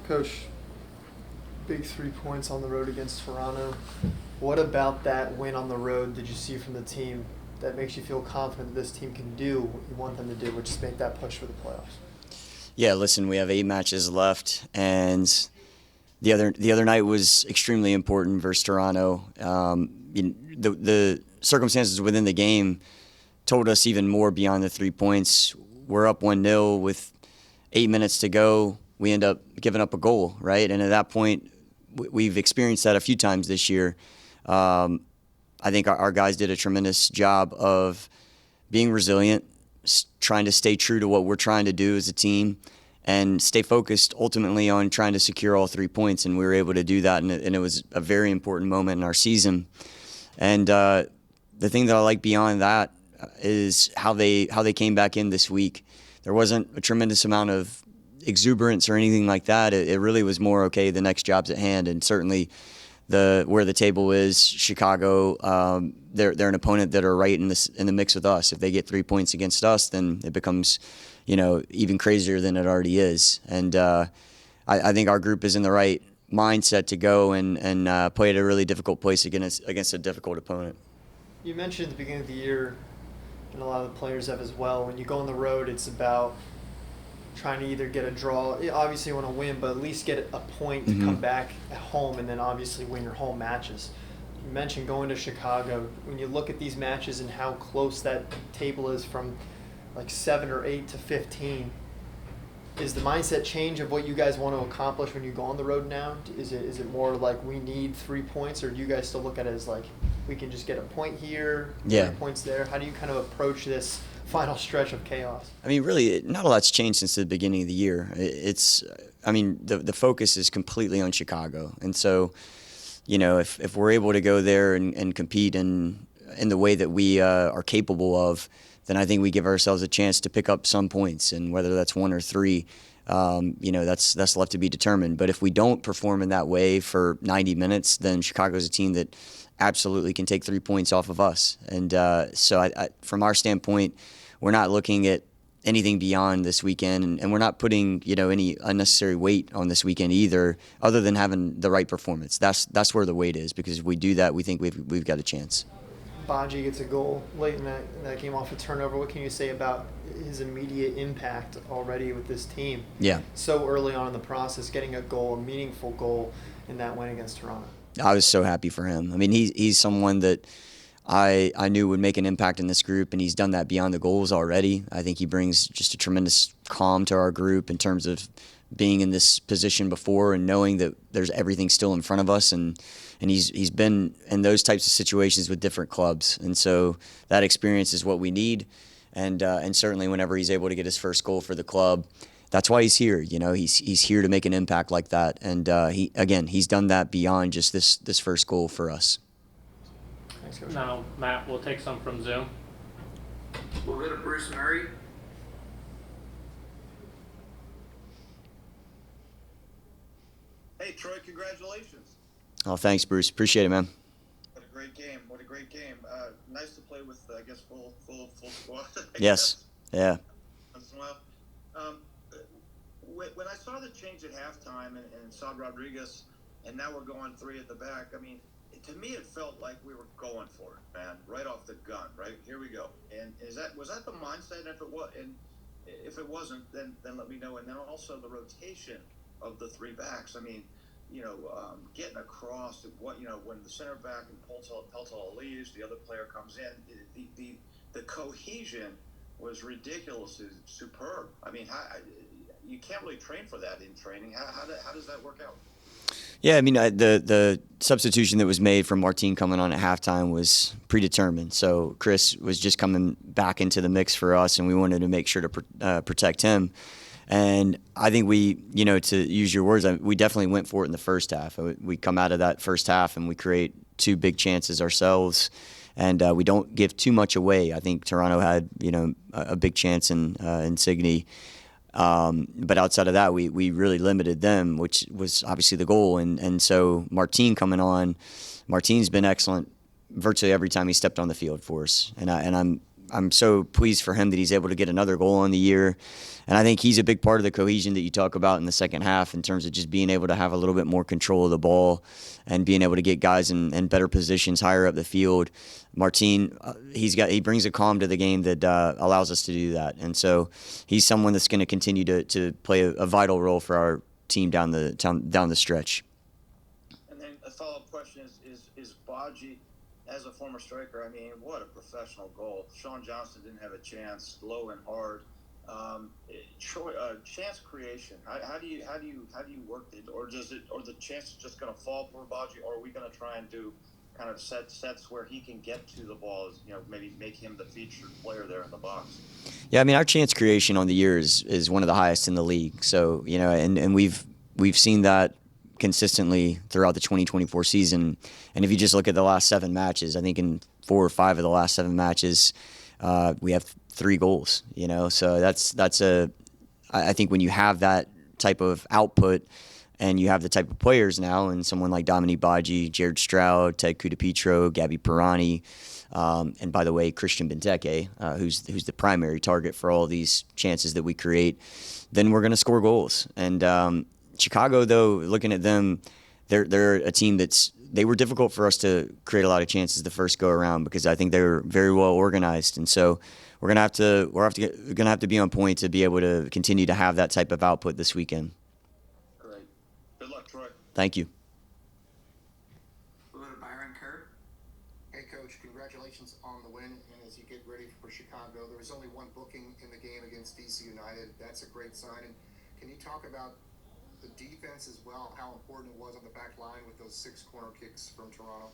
Coach, big 3 points on the road against Toronto. What about that win on the road did you see from the team that makes you feel confident that this team can do what you want them to do, which is make that push for the playoffs? Yeah, listen, we have 8 matches left, and the other night was extremely important versus Toronto. The circumstances within the game told us even more beyond the 3 points. We're up 1-0 with 8 minutes to go. We end up giving up a goal, right? And at that point, we've experienced that a few times this year. I think our guys did a tremendous job of being resilient, trying to stay true to what we're trying to do as a team, and stay focused ultimately on trying to secure all 3 points. And we were able to do that, and it was a very important moment in our season. And the thing that I like beyond that is how they came back in this week. There wasn't a tremendous amount of exuberance or anything like that. It really was more, okay, the next job's at hand. And certainly where the table is, Chicago, they're an opponent that are right in the mix with us. If they get 3 points against us, then it becomes, even crazier than it already is. And I think our group is in the right mindset to go and play at a really difficult place against a difficult opponent. You mentioned at the beginning of the year, and a lot of the players have as well, when you go on the road, it's about trying to either get a draw. Obviously, you want to win, but at least get a point to come back at home and then obviously win your home matches. You mentioned going to Chicago. When you look at these matches and how close that table is from like 7 or 8 to 15, is the mindset change of what you guys want to accomplish when you go on the road now? Is it more like we need 3 points, or do you guys still look at it as like we can just get a point here, 3 points there? How do you kind of approach this final stretch of chaos? I mean, really, not a lot's changed since the beginning of the year. The focus is completely on Chicago. And so, if we're able to go there and compete in the way that we are capable of, then I think we give ourselves a chance to pick up some points. And whether that's 1 or 3, that's left to be determined. But if we don't perform in that way for 90 minutes, then Chicago's a team that absolutely can take 3 points off of us. And so from our standpoint, we're not looking at anything beyond this weekend, and we're not putting any unnecessary weight on this weekend either, other than having the right performance. That's where the weight is, because if we do that, we think we've got a chance. Baji gets a goal late in that game off a turnover. What can you say about his immediate impact already with this team? Yeah. So early on in the process, getting a goal, a meaningful goal in that win against Toronto. I was so happy for him. I mean, he's someone that I knew would make an impact in this group, and he's done that beyond the goals already. I think he brings just a tremendous calm to our group in terms of being in this position before and knowing that there's everything still in front of us, and he's been in those types of situations with different clubs, and so that experience is what we need, and certainly whenever he's able to get his first goal for the club, that's why he's here. He's here to make an impact like that, and he's done that beyond just this first goal for us. Thanks, Coach. Now, Matt, we'll take some from Zoom. We'll go to Bruce Murray. Hey, Troy, congratulations. Oh, thanks, Bruce. Appreciate it, man. What a great game. What a great game. Nice to play with, I guess, full squad. Yes. Yeah. Once in a while. When I saw the change at halftime and saw Rodriguez, and now we're going 3 at the back, I mean, to me it felt like we were going for it, man, right off the gun, right? Here we go. And was that the mindset? And if it wasn't, then let me know. And then also the rotation of the 3 backs. I mean, getting across when the center back and Peltel leaves, the other player comes in. The cohesion was ridiculously superb. I mean, you can't really train for that in training. How does that work out? Yeah, I mean, the substitution that was made from Martin coming on at halftime was predetermined. So Chris was just coming back into the mix for us, and we wanted to make sure to protect him. And I think we, to use your words, we definitely went for it in the first half. We come out of that first half and we create 2 big chances ourselves, and we don't give too much away. I think Toronto had, a big chance in Insigne. But outside of that, we really limited them, which was obviously the goal. And so Martin coming on, Martin's been excellent virtually every time he stepped on the field for us. And I'm I'm so pleased for him that he's able to get another goal on the year. And I think he's a big part of the cohesion that you talk about in the second half in terms of just being able to have a little bit more control of the ball and being able to get guys in better positions higher up the field. Martin, he brings a calm to the game that allows us to do that. And so he's someone that's going to continue to play a vital role for our team down the stretch. And then a follow-up question is Baji, as a former striker, I mean, what a professional goal. Sean Johnson didn't have a chance, low and hard. Chance creation. How do you work it, or the chance is just going to fall for Baji, or are we going to try and do kind of sets where he can get to the ball, maybe make him the featured player there in the box? Yeah, I mean, our chance creation on the year is one of the highest in the league. So, and we've seen that consistently throughout the 2024 season. And if you just look at the last 7 matches, I think in 4 or 5 of the last 7 matches, we have 3 goals, So I think when you have that type of output and you have the type of players now, and someone like Dominique Baji, Jared Stroud, Ted Kudapitro, Gabby Pirani, and by the way, Christian Benteke, who's the primary target for all these chances that we create, then we're going to score goals. And Chicago, though, looking at them, they're a team they were difficult for us to create a lot of chances the first go around because I think they were very well organized, and so we're gonna have to be on point to be able to continue to have that type of output this weekend. Great. Good luck, Troy. Thank you. We'll go to Byron Kerr. Hey, Coach, congratulations on the win. And as you get ready for Chicago, there was only one booking in the game against DC United. That's a great sign. And can you talk about the defense as well, how important it was on the back line with those 6 corner kicks from Toronto?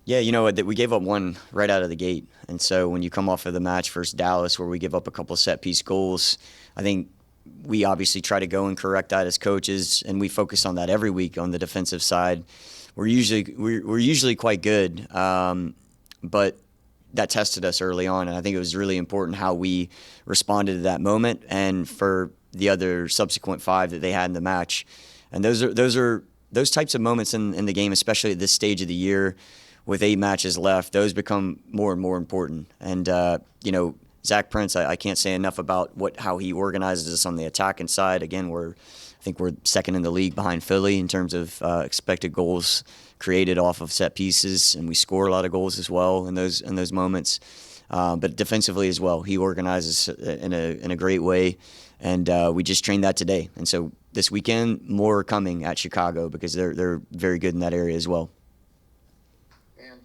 Yeah, we gave up one right out of the gate. And so when you come off of the match versus Dallas where we give up a couple set-piece goals, I think we obviously try to go and correct that as coaches, and we focus on that every week on the defensive side. We're usually quite good, but that tested us early on, and I think it was really important how we responded to that moment and for the other subsequent 5 that they had in the match. And those types of moments in the game, especially at this stage of the year with 8 matches left, those become more and more important. And Zach Prince, I can't say enough about how he organizes us on the attacking side. Again, I think we're second in the league behind Philly in terms of expected goals created off of set pieces, and we score a lot of goals as well in those moments. But defensively as well, he organizes in a great way. And we just trained that today. And so this weekend, more are coming at Chicago because they're very good in that area as well. And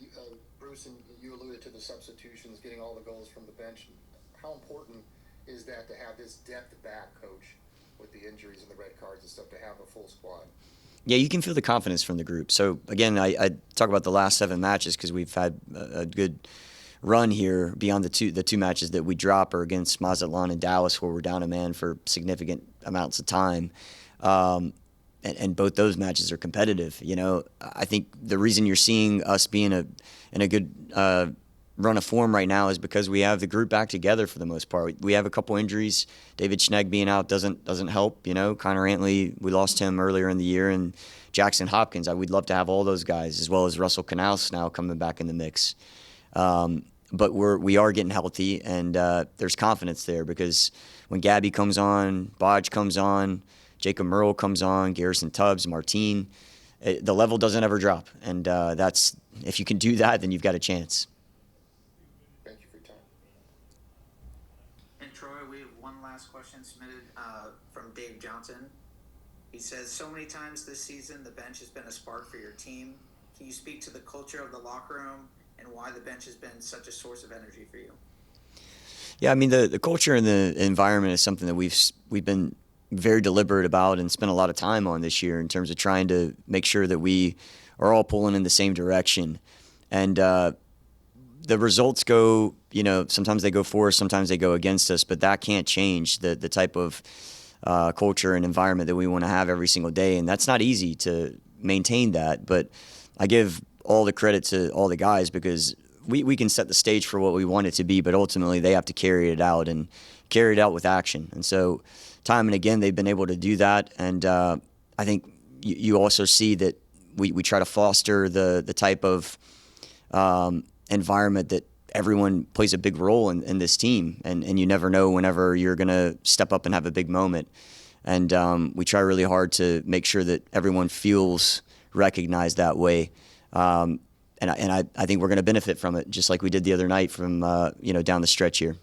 Bruce, and you alluded to the substitutions, getting all the goals from the bench. How important is that to have this depth back, Coach, with the injuries and the red cards and stuff, to have a full squad? Yeah, you can feel the confidence from the group. So, again, I talk about the last 7 matches because we've had a good run here beyond the two matches that we drop are against Mazatlan and Dallas, where we're down a man for significant amounts of time. And both those matches are competitive. I think the reason you're seeing us be in a good run of form right now is because we have the group back together for the most part. We have a couple injuries. David Schnegg being out doesn't help. Connor Antley, we lost him earlier in the year, and Jackson Hopkins. We'd love to have all those guys, as well as Russell Canals now coming back in the mix. But we are getting healthy, and there's confidence there because when Gabby comes on, Bodge comes on, Jacob Merle comes on, Garrison Tubbs, Martin, the level doesn't ever drop. And that's if you can do that, then you've got a chance. Thank you for your time. And Troy, we have one last question submitted from Dave Johnson. He says, so many times this season, the bench has been a spark for your team. Can you speak to the culture of the locker room and why the bench has been such a source of energy for you? Yeah, I mean, the culture and the environment is something that we've been very deliberate about and spent a lot of time on this year in terms of trying to make sure that we are all pulling in the same direction. And the results go, sometimes they go for us, sometimes they go against us, but that can't change the type of culture and environment that we want to have every single day. And that's not easy to maintain that, but I give all the credit to all the guys because we can set the stage for what we want it to be, but ultimately they have to carry it out and carry it out with action. And so time and again, they've been able to do that. And I think you also see that we try to foster the type of environment that everyone plays a big role in this team, and you never know whenever you're going to step up and have a big moment. And we try really hard to make sure that everyone feels recognized that way. And I think we're going to benefit from it, just like we did the other night from down the stretch here.